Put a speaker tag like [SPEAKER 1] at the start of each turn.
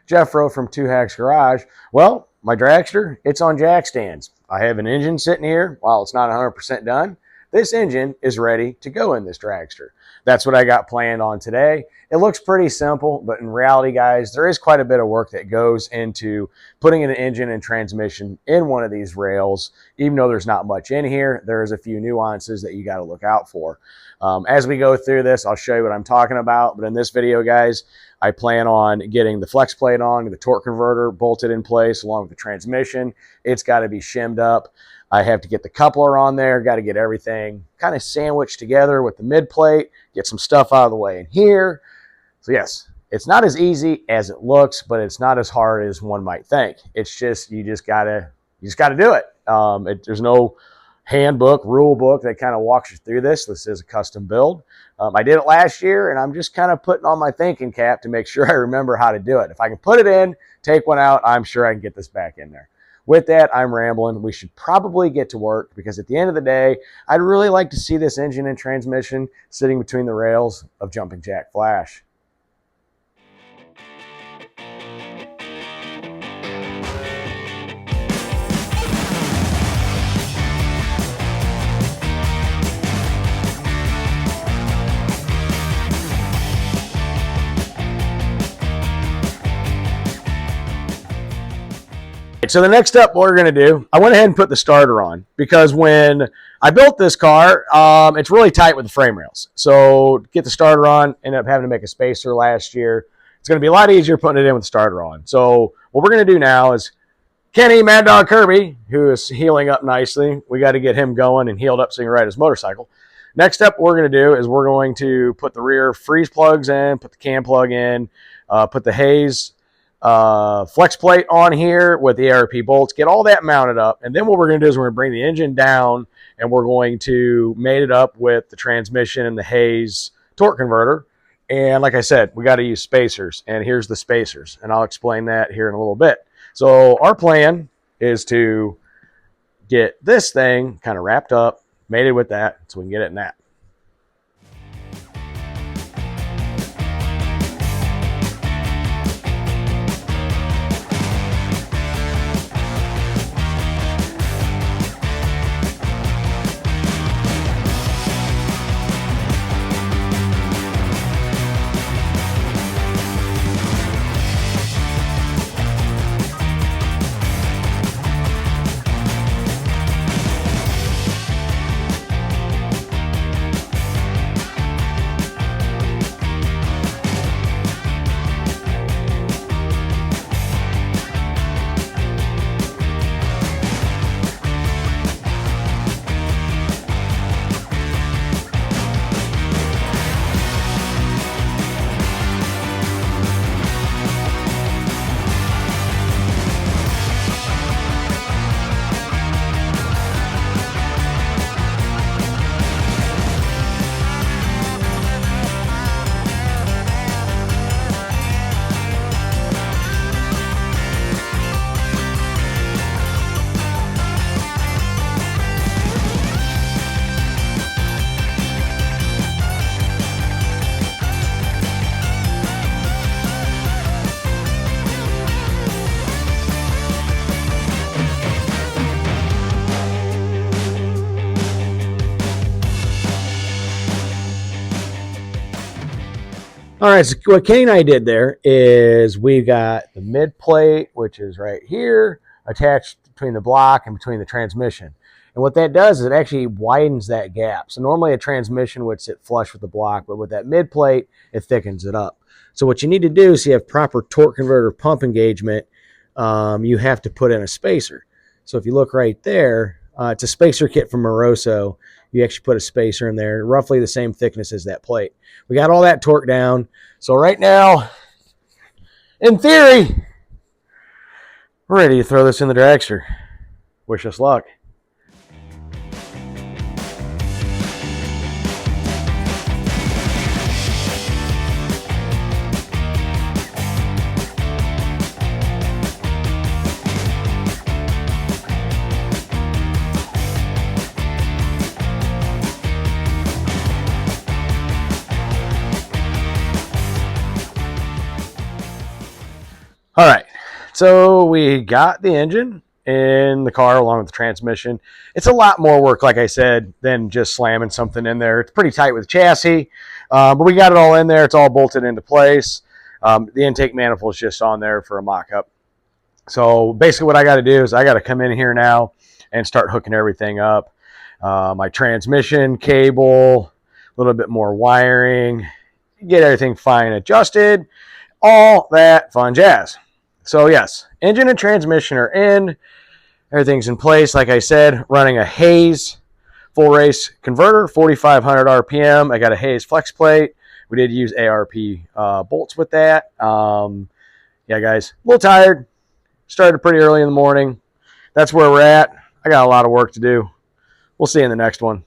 [SPEAKER 1] Jeffro from Two Hacks Garage. Well, my dragster, it's on jack stands. I have an engine sitting here. While it's not 100% done, this engine is ready to go in this dragster. That's what I got planned on today. It looks pretty simple, but in reality, guys, there is quite a bit of work that goes into putting an engine and transmission in one of these rails. Even though there's not much in here, there's a few nuances that you got to look out for. As we go through this, I'll show you what I'm talking about. But in this video, guys, I plan on getting the flex plate on, the torque converter bolted in place along with the transmission. It's got to be shimmed up. I have to get the coupler on there, got to get everything kind of sandwiched together with the mid plate, get some stuff out of the way in here. So yes, it's not as easy as it looks, but it's not as hard as one might think. It's just, you just gotta do it. There's no handbook, rule book that kind of walks you through this. This is a custom build. I did it last year, and I'm just kind of putting on my thinking cap to make sure I remember how to do it. If I can put it in, take one out, I'm sure I can get this back in there. With that, I'm rambling. We should probably get to work because at the end of the day, I'd really like to see this engine and transmission sitting between the rails of Jumping Jack Flash. So the next step, what we're going to do, I went ahead and put the starter on because when I built this car, it's really tight with the frame rails. So to get the starter on, ended up having to make a spacer last year. It's going to be a lot easier putting it in with the starter on. So what we're going to do now is Kenny Mad Dog Kirby, who is healing up nicely, we got to get him going and healed up so he can ride his motorcycle. Next step we're going to do is we're going to put the rear freeze plugs in, put the cam plug in, put the Hayes flex plate on here with the ARP bolts, get all that mounted up, and then what we're going to do is we're going to bring the engine down and we're going to mate it up with the transmission and the Hayes torque converter. And like I said, we got to use spacers, and here's the spacers, and I'll explain that here in a little bit. So our plan is to get this thing kind of wrapped up, mated with that, so we can get it in that. All right, so what Kenny and I did there is we've got the mid plate, which is right here, attached between the block and between the transmission. And what that does is it actually widens that gap. So normally a transmission would sit flush with the block, but with that mid plate, it thickens it up. So what you need to do is you have proper torque converter pump engagement, you have to put in a spacer. So if you look right there, it's a spacer kit from Moroso. You actually put a spacer in there, roughly the same thickness as that plate. We got all that torque down. So right now, in theory, we're ready to throw this in the dragster. Wish us luck. All right, so we got the engine in the car along with the transmission. It's a lot more work, like I said, than just slamming something in there. It's pretty tight with the chassis, but we got it all in there. It's all bolted into place. The intake manifold is just on there for a mock-up. So basically what I got to do is I got to come in here now and start hooking everything up. My transmission cable, a little bit more wiring, get everything fine adjusted, all that fun jazz. So yes, engine and transmission are in. Everything's in place. Like I said, running a Hayes full race converter, 4,500 RPM. I got a Hayes flex plate. We did use ARP bolts with that. Yeah, guys, a little tired. Started pretty early in the morning. That's where we're at. I got a lot of work to do. We'll see you in the next one.